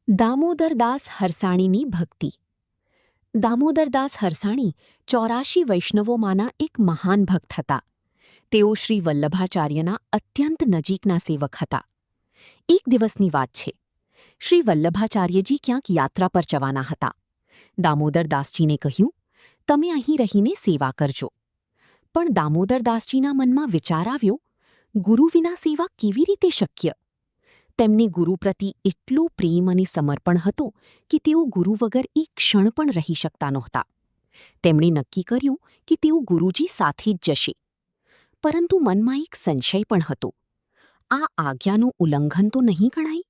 દામોદરદાસ હરસાણીની ભક્તિ. દામોદરદાસ હરસાણી 84 વૈષ્ણવોમાંના એક મહાન ભક્ત હતા. તેઓ શ્રી વલ્લભાચાર્યના અત્યંત નજીકના સેવક હતા. એક દિવસની વાત છે. શ્રી વલ્લભાચાર્યજી ક્યાંક યાત્રા પર જવાના હતા. દામોદરદાસજીને કહ્યું, તમે અહીં રહીને સેવા કરજો. પણ દામોદરદાસજીના મનમાં વિચાર આવ્યો, ગુરુ વિના સેવા કેવી રીતે શક્ય? તેમને ગુરુ પ્રતિ એટલો પ્રેમ અને સમર્પણ હતો કે તેઓ ગુરુ વગર એક ક્ષણ પણ રહી શકતા નહોતા. તેમણે નક્કી કર્યું કે તેઓ ગુરુજી સાથે જ જશે. પરંતુ મનમાં એક સંશય પણ હતો. આ આજ્ઞાનું ઉલ્લંઘન તો નહીં ગણાય?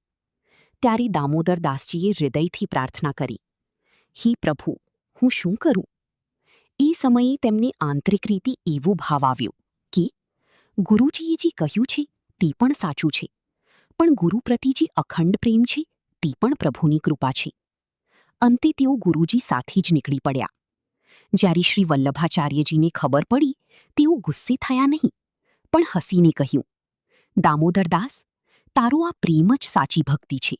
ત્યારે દામોદરદાસજીએ હૃદયથી પ્રાર્થના કરી, હે પ્રભુ, હું શું કરું? એ સમયે તેમને આંતરિક રીતે એવો ભાવ આવ્યો કે ગુરુજીએ જે કહ્યું છે તે પણ સાચું છે, પણ ગુરુ પ્રતિ જે અખંડ પ્રેમ છે તે પણ પ્રભુની કૃપા છે. અંતે તેઓ ગુરુજી સાથે જ નીકળી પડ્યા. જ્યારે શ્રી વલ્લભાચાર્યજીને ખબર પડી, તેઓ ગુસ્સે થયા નહીં, પણ હસીને કહ્યું, દામોદરદાસ, તારો આ પ્રેમ જ સાચી ભક્તિ છે.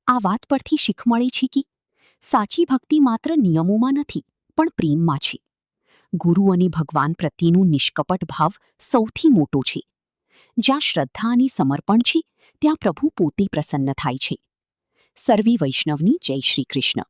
આ વાત પરથી શીખ મળે છે કે સાચી ભક્તિ માત્ર નિયમોમાં નથી, પણ પ્રેમમાં છે. ગુરુ અને ભગવાન પ્રત્યેનો નિષ્કપટ ભાવ સૌથી મોટો છે. જ્યાં શ્રદ્ધા અને સમર્પણ છે, ત્યાં પ્રભુ પોતે પ્રસન્ન થાય છે. સર્વે વૈષ્ણવની જય શ્રી કૃષ્ણ.